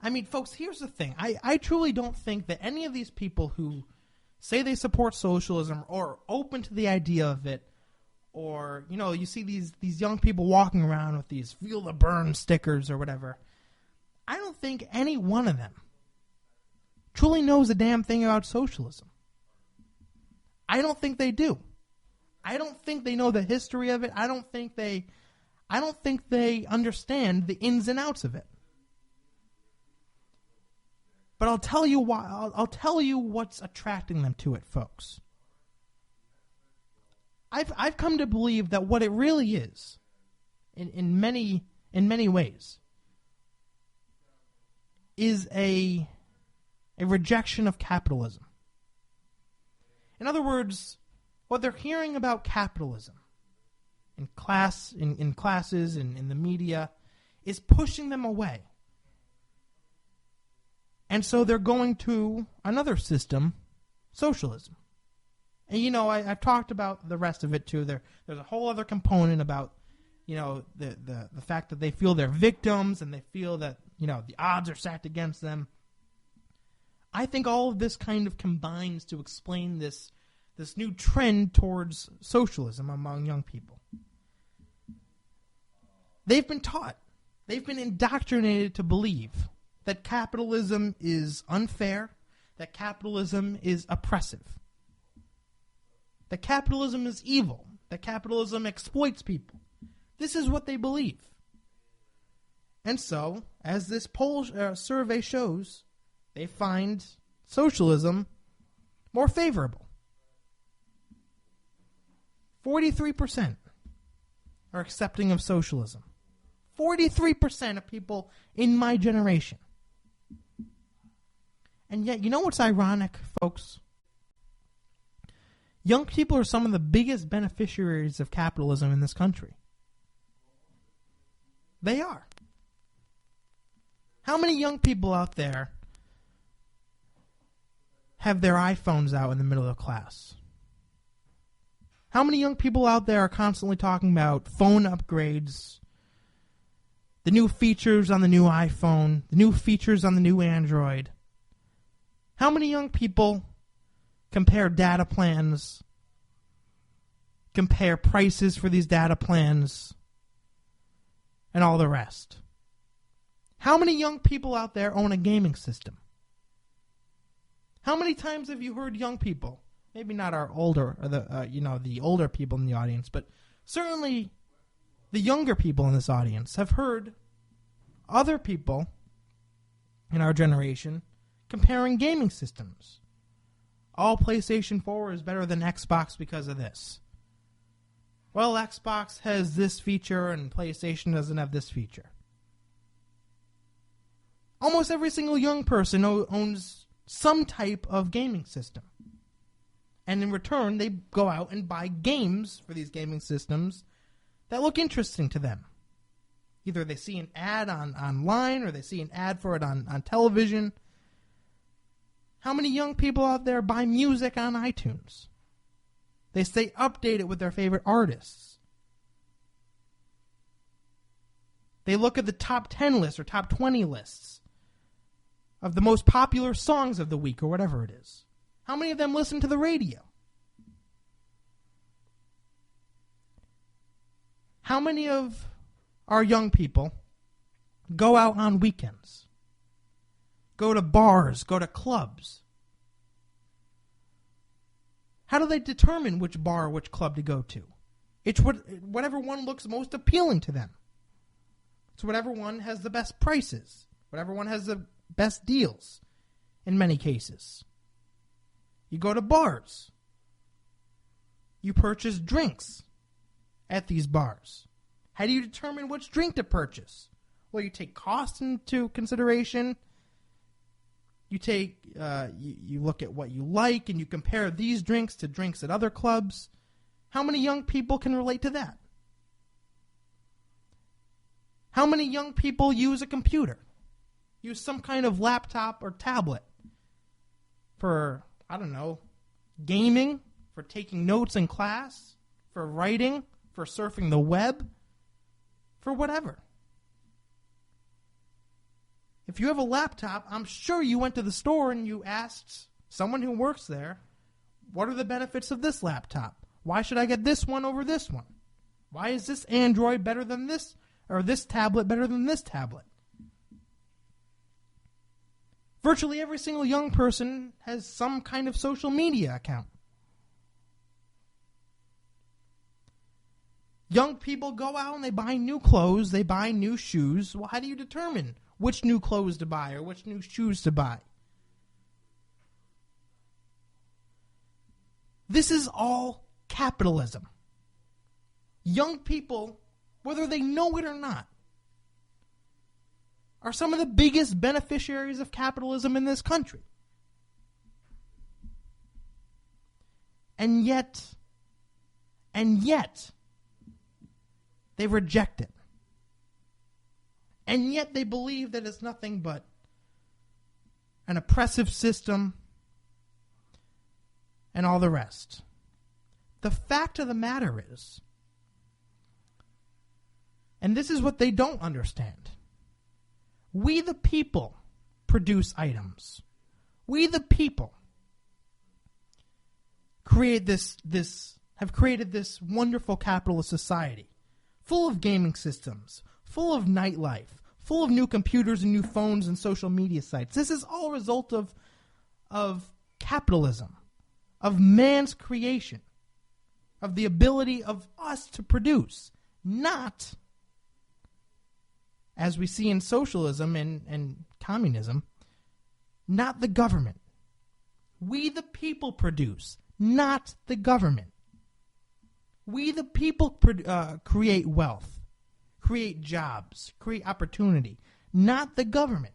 I mean, folks, here's the thing. I truly don't think that any of these people who say they support socialism or open to the idea of it, or, you know, you see these young people walking around with these feel the burn stickers or whatever, I don't think any one of them truly knows a damn thing about socialism. I don't think they do. I don't think they know the history of it. I don't think they understand the ins and outs of it. But I'll tell you why. I'll tell you what's attracting them to it, folks. I've come to believe that what it really is, in many ways, is a rejection of capitalism. In other words, what they're hearing about capitalism in classes and in the media is pushing them away. And so they're going to another system, socialism. And, you know, I've talked about the rest of it, too. There's a whole other component about, you know, the fact that they feel they're victims and they feel that, you know, the odds are stacked against them. I think all of this kind of combines to explain this new trend towards socialism among young people. They've been taught, they've been indoctrinated to believe that capitalism is unfair, that capitalism is oppressive, that capitalism is evil, that capitalism exploits people. This is what they believe. And so, as this poll survey shows, they find socialism more favorable. 43% are accepting of socialism. 43% of people in my generation. And yet, you know what's ironic, folks? Young people are some of the biggest beneficiaries of capitalism in this country. They are. How many young people out there have their iPhones out in the middle of class? How many young people out there are constantly talking about phone upgrades, the new features on the new iPhone, the new features on the new Android? How many young people compare data plans, compare prices for these data plans, and all the rest? How many young people out there own a gaming system? How many times have you heard young people, maybe not our older, or the older people in the audience, but certainly the younger people in this audience have heard other people in our generation comparing gaming systems. All PlayStation 4 is better than Xbox because of this. Well, Xbox has this feature and PlayStation doesn't have this feature. Almost every single young person owns some type of gaming system. And in return, they go out and buy games for these gaming systems that look interesting to them. Either they see an ad online or they see an ad for it on television. How many young people out there buy music on iTunes? They stay updated with their favorite artists. They look at the top 10 lists or top 20 lists of the most popular songs of the week or whatever it is. How many of them listen to the radio? How many of our young people go out on weekends? Go to bars, go to clubs? How do they determine which bar or which club to go to? It's whatever one looks most appealing to them. It's whatever one has the best prices, whatever one has the best deals in many cases. You go to bars. You purchase drinks at these bars. How do you determine which drink to purchase? Well, you take cost into consideration. You take, you look at what you like, and you compare these drinks to drinks at other clubs. How many young people can relate to that? How many young people use a computer? Use some kind of laptop or tablet for, I don't know, gaming, for taking notes in class, for writing, for surfing the web, for whatever. If you have a laptop, I'm sure you went to the store and you asked someone who works there, what are the benefits of this laptop? Why should I get this one over this one? Why is this Android better than this, or this tablet better than this tablet? Virtually every single young person has some kind of social media account. Young people go out and they buy new clothes, they buy new shoes. Well, how do you determine which new clothes to buy or which new shoes to buy? This is all capitalism. Young people, whether they know it or not, are some of the biggest beneficiaries of capitalism in this country. And yet, they reject it. And yet they believe that it's nothing but an oppressive system and all the rest. The fact of the matter is, and this is what they don't understand, we the people produce items. We the people have created this wonderful capitalist society, full of gaming systems, full of nightlife, full of new computers and new phones and social media sites. This is all a result of capitalism, of man's creation, of the ability of us to produce, not, as we see in socialism and communism, not the government. We the people produce, not the government. We the people create wealth, create jobs, create opportunity, not the government.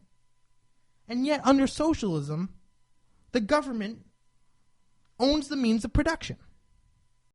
And yet, under socialism, the government owns the means of production.